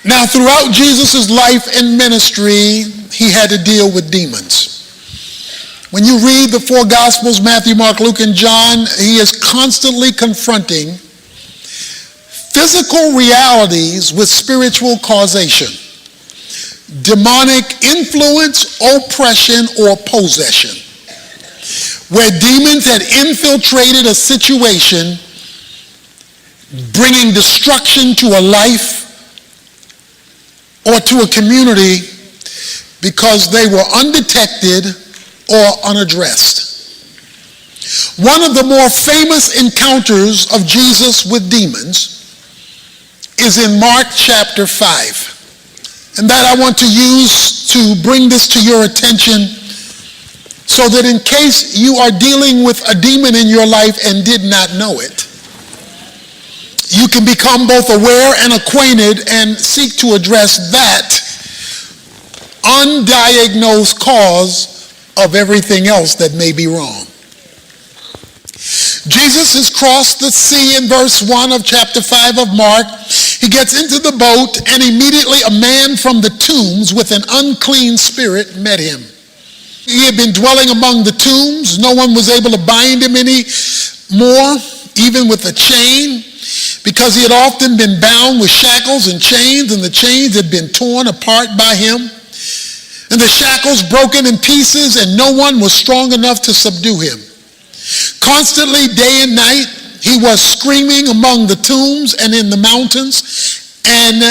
Now, throughout Jesus' life and ministry, he had to deal with demons. When you read the four Gospels, Matthew, Mark, Luke, and John, he is constantly confronting physical realities with spiritual causation, demonic influence, oppression, or possession, where demons had infiltrated a situation, bringing destruction to a life or to a community because they were undetected or unaddressed. One of the more famous encounters of Jesus with demons is in Mark chapter 5. And that I want to use to bring this to your attention so that in case you are dealing with a demon in your life and did not know it, you can become both aware and acquainted and seek to address that undiagnosed cause of everything else that may be wrong. Jesus has crossed the sea in verse 1 of chapter 5 of Mark. He gets into the boat, and immediately a man from the tombs with an unclean spirit met him. He had been dwelling among the tombs. No one was able to bind him any more, even with a chain, because he had often been bound with shackles and chains, and the chains had been torn apart by him, and the shackles broken in pieces, and no one was strong enough to subdue him. Constantly, day and night, he was screaming among the tombs and in the mountains and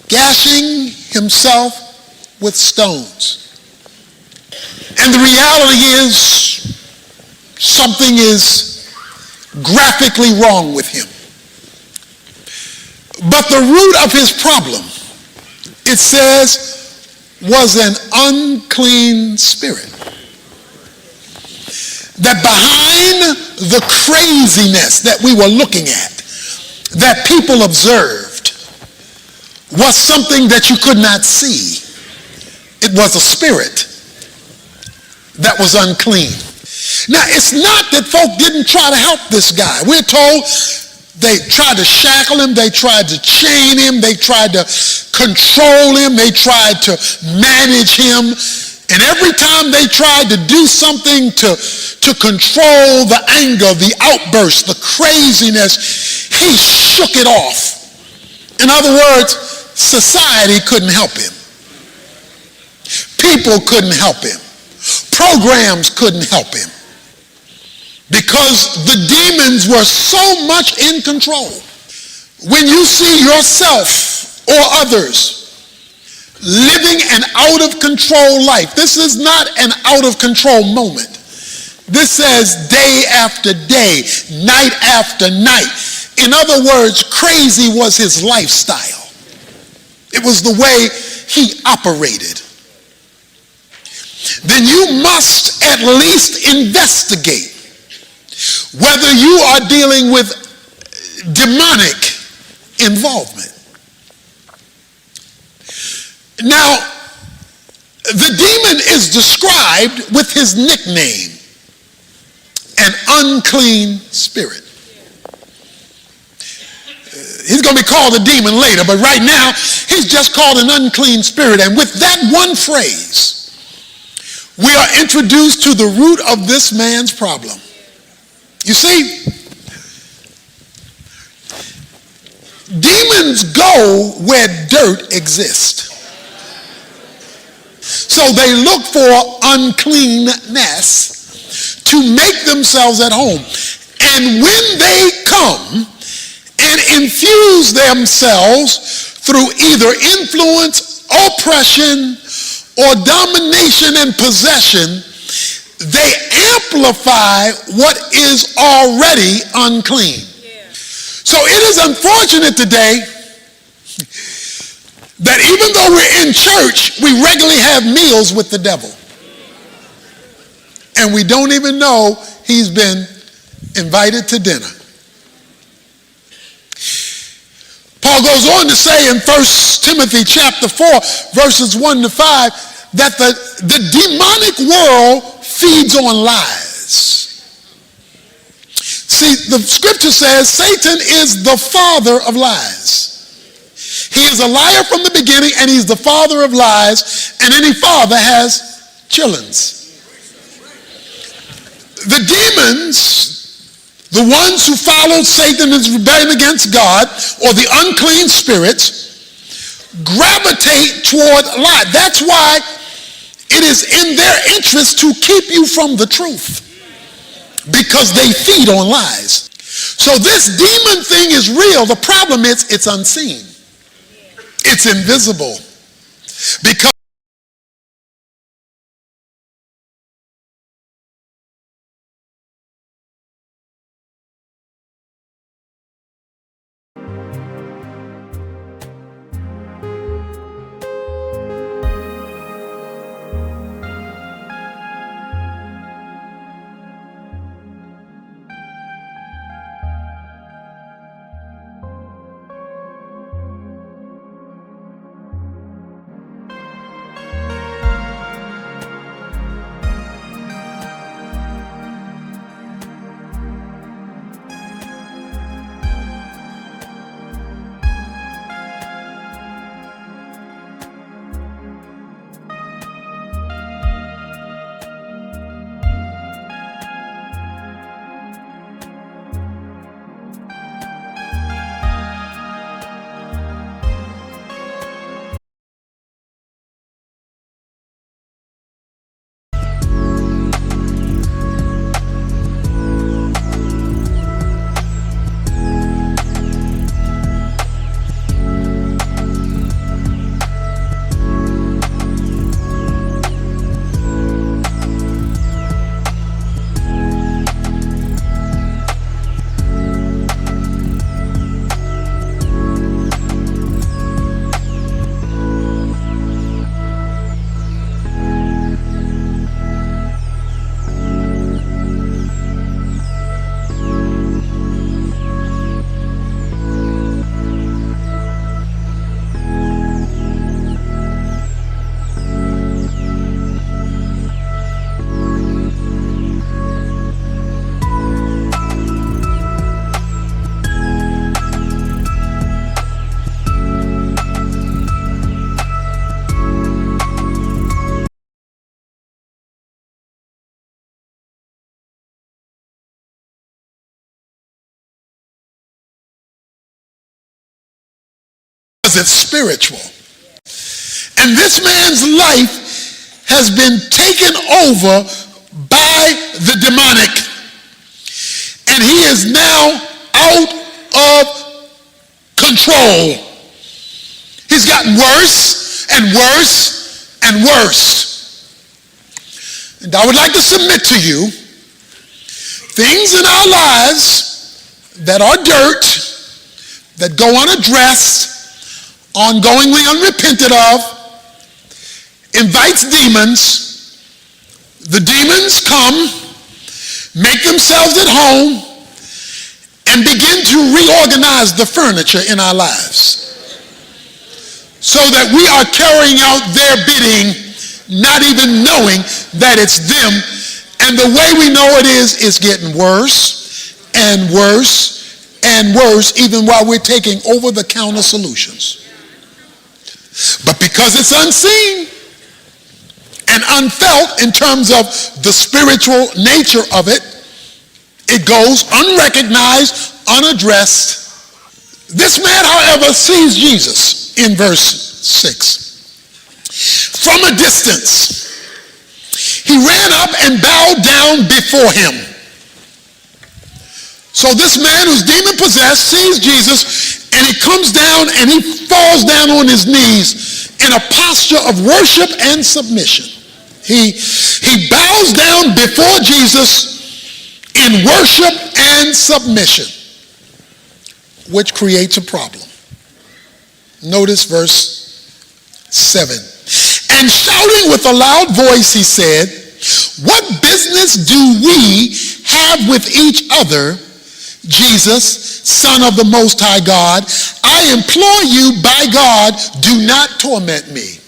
gashing himself with stones. And the reality is, something is graphically wrong with him. But the root of his problem, it says, was an unclean spirit. That behind the craziness that we were looking at, that people observed, was something that you could not see. It was a spirit that was unclean. Now, it's not that folk didn't try to help this guy. We're told they tried to shackle him, they tried to chain him, they tried to control him, they tried to manage him. And every time they tried to do something to control the anger, the outburst, the craziness, he shook it off. In other words, society couldn't help him. People couldn't help him. Programs couldn't help him. Because the demons were so much in control. When you see yourself or others living an out-of-control life, this is not an out-of-control moment. This says day after day, night after night. In other words, crazy was his lifestyle. It was the way he operated. Then you must at least investigate whether you are dealing with demonic involvement. Now, the demon is described with his nickname, an unclean spirit. He's going to be called a demon later, but right now, he's just called an unclean spirit. And with that one phrase, we are introduced to the root of this man's problem. You see, demons go where dirt exists. So they look for uncleanness to make themselves at home. And when they come and infuse themselves through either influence, oppression, or domination and possession, they amplify what is already unclean. Yeah. So it is unfortunate today that even though we're in church, we regularly have meals with the devil. And we don't even know he's been invited to dinner. Paul goes on to say in 1 Timothy chapter 4, verses 1 to 5, that the demonic world feeds on lies. See, the scripture says Satan is the father of lies. He is a liar from the beginning, and he's the father of lies, and any father has childrens. The demons, the ones who followed Satan in his rebellion against God, or the unclean spirits, gravitate toward lie. That's why it is in their interest to keep you from the truth, because they feed on lies. So this demon thing is real. The problem is it's unseen. It's invisible. Because it's spiritual. And this man's life has been taken over by the demonic. And he is now out of control. He's gotten worse and worse and worse. And I would like to submit to you things in our lives that are dirt, that go unaddressed, ongoingly unrepented of, invites demons. The demons come, make themselves at home, and begin to reorganize the furniture in our lives so that we are carrying out their bidding, not even knowing that it's them. And the way we know it is getting worse and worse and worse, even while we're taking over-the-counter solutions. But because it's unseen and unfelt in terms of the spiritual nature of it, it goes unrecognized, unaddressed. This man, however, sees Jesus in verse 6. From a distance, he ran up and bowed down before him. So this man who's demon-possessed sees Jesus, and he comes down and he falls down on his knees in a posture of worship and submission. He bows down before Jesus in worship and submission, which creates a problem. Notice verse 7. And shouting with a loud voice, he said, "What business do we have with each other, Jesus, Son of the Most High God? I implore you by God, do not torment me."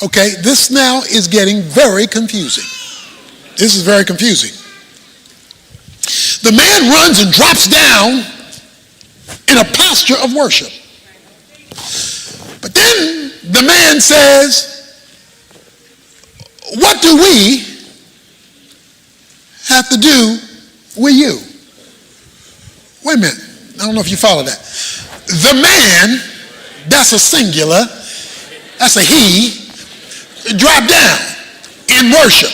Okay, this now is getting very confusing. This is very confusing. The man runs and drops down in a posture of worship. The man says, what do we have to do with you? Wait a minute. I don't know if you follow that. The man, that's a singular, that's a he, dropped down in worship.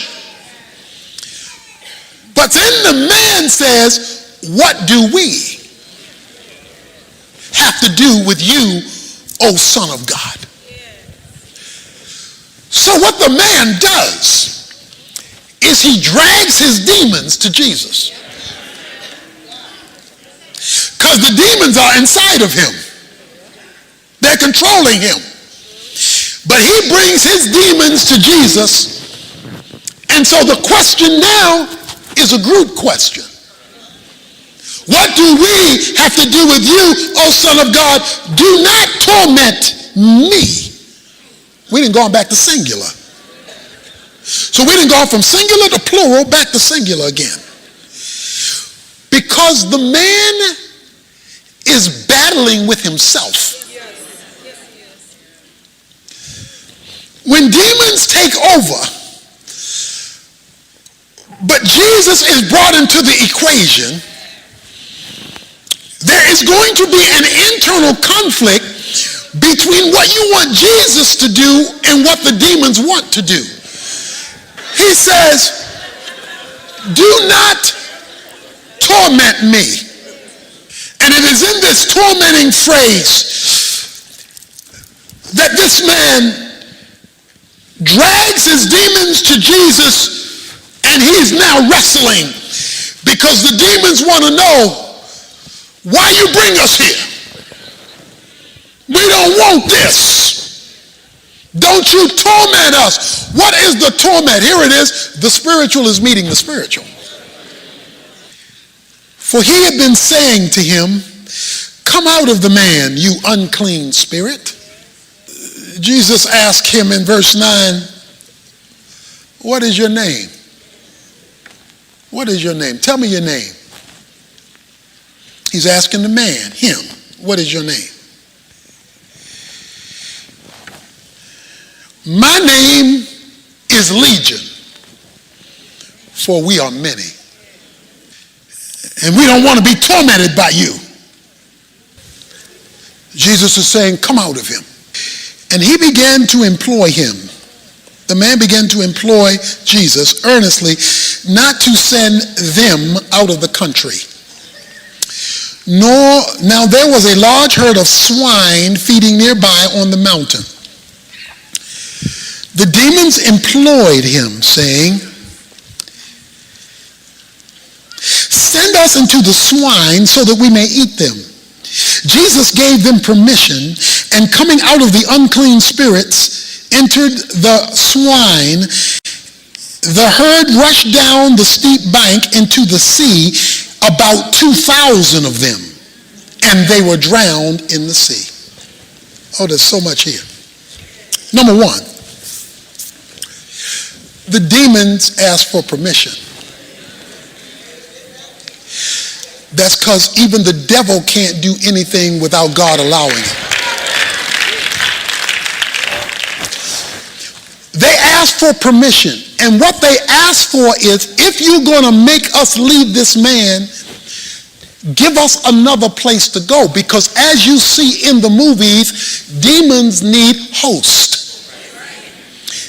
But then the man says, what do we have to do with you, O Son of God? So what the man does is he drags his demons to Jesus. Because the demons are inside of him. They're controlling him. But he brings his demons to Jesus. And so the question now is a group question. What do we have to do with you, O Son of God? Do not torment me. We didn't go back to singular. So we didn't go from singular to plural back to singular again. Because the man is battling with himself. When demons take over, but Jesus is brought into the equation, there is going to be an internal conflict between what you want Jesus to do and what the demons want to do. He says, do not torment me. And it is in this tormenting phrase that this man drags his demons to Jesus, and he's now wrestling because the demons want to know, why you bring us here? We don't want this. Don't you torment us. What is the torment? Here it is. The spiritual is meeting the spiritual. For he had been saying to him, come out of the man, you unclean spirit. Jesus asked him in verse 9, what is your name? What is your name? Tell me your name. He's asking the man, him, what is your name? My name is Legion, for we are many. And we don't want to be tormented by you. Jesus is saying, come out of him. And he began to employ him. The man began to employ Jesus earnestly not to send them out of the country. Now there was a large herd of swine feeding nearby on the mountain. The demons employed him, saying, send us into the swine so that we may eat them. Jesus gave them permission, and coming out of the unclean spirits, entered the swine. The herd rushed down the steep bank into the sea, about 2,000 of them, and they were drowned in the sea. Oh, there's so much here. Number one, the demons asked for permission. That's because even the devil can't do anything without God allowing it. They asked for permission. And what they asked for is, if you're going to make us leave this man, give us another place to go. Because as you see in the movies, demons need hosts.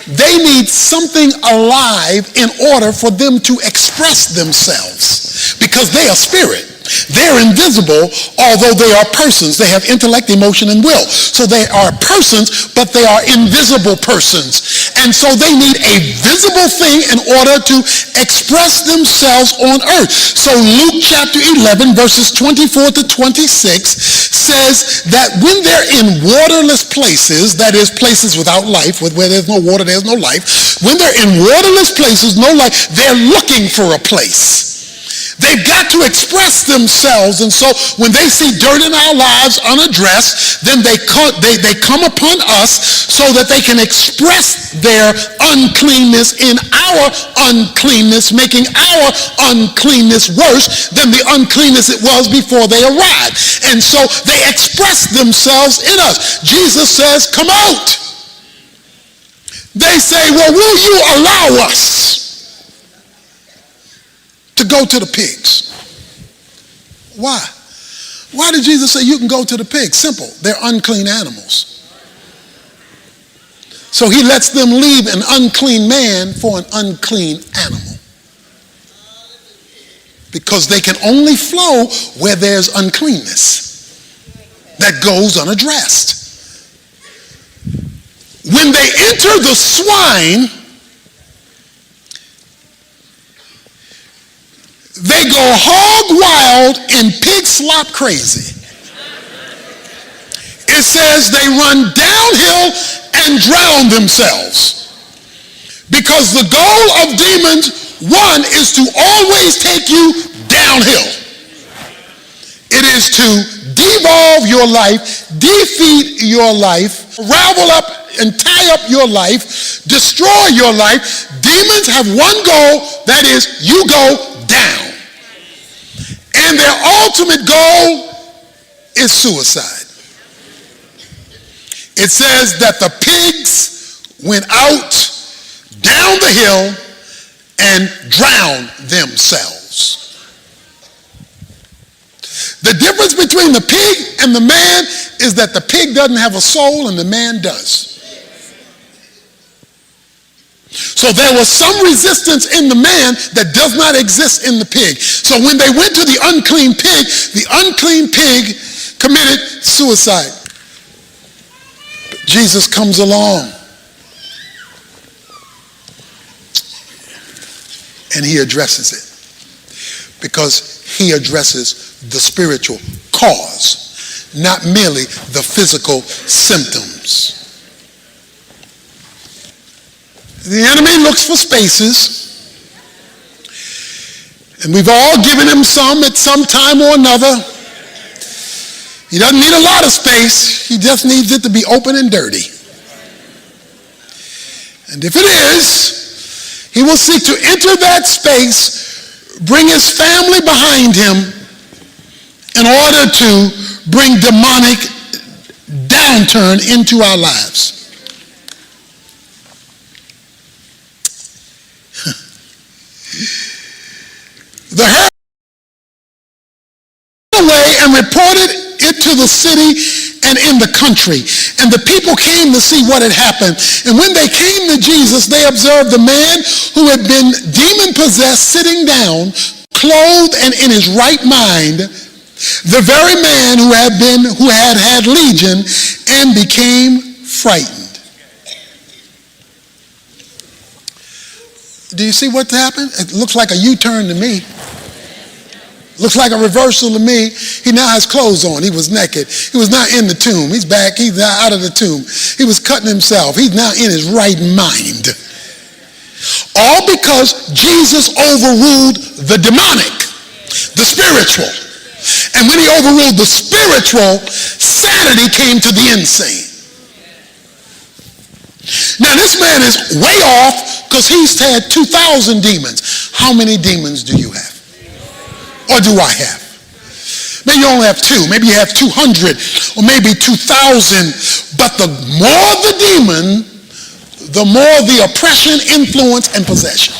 They need something alive in order for them to express themselves. Because they are spirit. They're invisible, although they are persons. They have intellect, emotion, and will. So they are persons, but they are invisible persons. And so they need a visible thing in order to express themselves on earth. So Luke chapter 11, verses 24 to 26 says that when they're in waterless places, that is places without life, where there's no water, there's no life. When they're in waterless places, no life, they're looking for a place. They've got to express themselves, and so when they see dirt in our lives unaddressed, then they come upon us so that they can express their uncleanness in our uncleanness, making our uncleanness worse than the uncleanness it was before they arrived. And so they express themselves in us. Jesus says, come out. They say, well, will you allow us to go to the pigs? Why? Why did Jesus say you can go to the pigs? Simple. They're unclean animals. So he lets them leave an unclean man for an unclean animal. Because they can only flow where there's uncleanness that goes unaddressed. When they enter the swine, they go hog wild and pig slop crazy. It says they run downhill and drown themselves. Because the goal of demons, one, is to always take you downhill. It is to devolve your life, defeat your life, ravel up and tie up your life, destroy your life. Demons have one goal, that is, you go down. And their ultimate goal is suicide. It says that the pigs went out down the hill and drowned themselves. The difference between the pig and the man is that the pig doesn't have a soul and the man does. So there was some resistance in the man that does not exist in the pig. So when they went to the unclean pig committed suicide. But Jesus comes along and he addresses it. Because he addresses the spiritual cause, not merely the physical symptoms. The enemy looks for spaces, and we've all given him some at some time or another. He doesn't need a lot of space, he just needs it to be open and dirty. And if it is, he will seek to enter that space, bring his family behind him in order to bring demonic downturn into our lives. The herd went away and reported it to the city and in the country. And the people came to see what had happened. And when they came to Jesus, they observed the man who had been demon-possessed sitting down, clothed and in his right mind, the very man who had legion and became frightened. Do you see what happened? It looks like a U-turn to me. Looks like a reversal to me. He now has clothes on. He was naked. He was not in the tomb. He's back. He's now out of the tomb. He was cutting himself. He's now in his right mind. All because Jesus overruled the demonic, the spiritual. And when he overruled the spiritual, sanity came to the insane. Now this man is way off because he's had 2,000 demons. How many demons do you have? Or do I have? Maybe you only have 2. Maybe you have 200 or maybe 2,000. But the more the demon, the more the oppression, influence, and possession.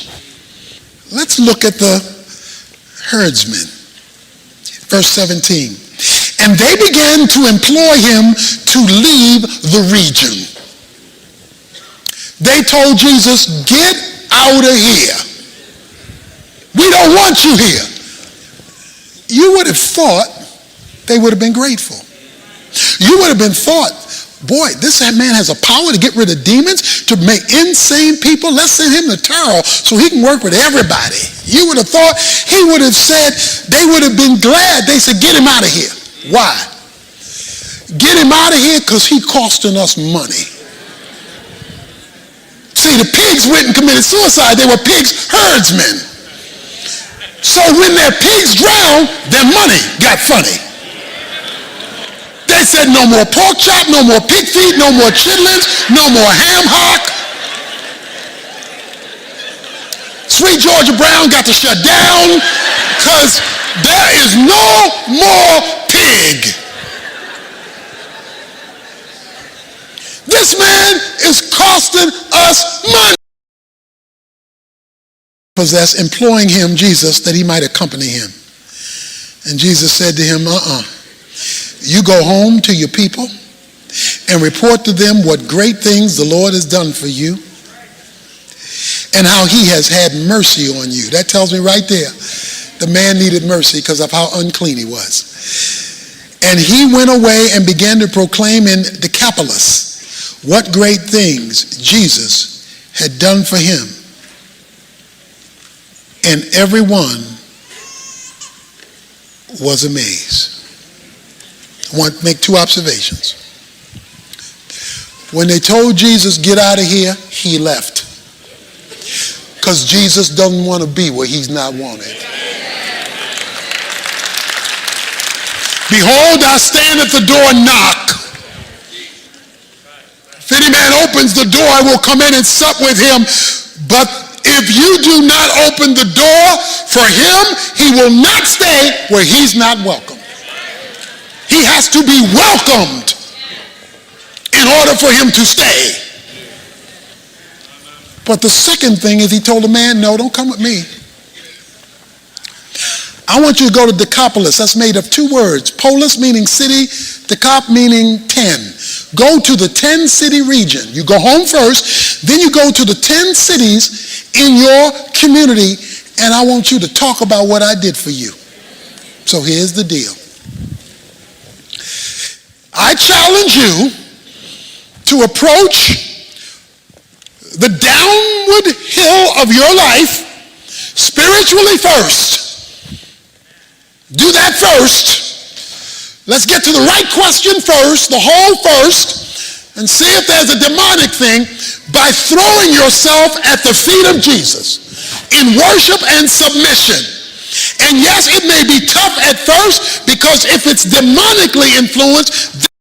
Let's look at the herdsmen. Verse 17. And they began to employ him to leave the region. They told Jesus, get out of here. We don't want you here. You would have thought they would have been grateful. You would have been thought, boy, this man has a power to get rid of demons, to make insane people. Let's send him to Terrell so he can work with everybody. You would have thought he would have said, they would have been glad. They said, get him out of here. Why? Get him out of here because he's costing us money. See, the pigs went and committed suicide. They were pigs herdsmen. So when their pigs drowned, their money got funny. They said no more pork chop, no more pig feet, no more chitlins, no more ham hock. Sweet Georgia Brown got to shut down because there is no more pig. This man is costing us possessed, imploring him, Jesus, that he might accompany him. And Jesus said to him, you go home to your people and report to them what great things the Lord has done for you and how he has had mercy on you. That tells me right there, the man needed mercy because of how unclean he was. And he went away and began to proclaim in Decapolis what great things Jesus had done for him. And everyone was amazed. I want to make two observations. When they told Jesus, get out of here, he left. Because Jesus doesn't want to be where he's not wanted. Behold, I stand at the door and knock. If any man opens the door, I will come in and sup with him. But if you do not open the door for him, he will not stay where he's not welcome. He has to be welcomed in order for him to stay. But the second thing is he told the man, no, don't come with me. I want you to go to Decapolis. That's made of two words. Polis meaning city, Decap meaning 10. Go to the 10-city region. You go home first, then you go to the 10 cities in your community, and I want you to talk about what I did for you. So here's the deal. I challenge you to approach the downward hill of your life spiritually first. Do that first. Let's get to the right question first, the whole first, and see if there's a demonic thing by throwing yourself at the feet of Jesus in worship and submission. And yes, it may be tough at first because if it's demonically influenced,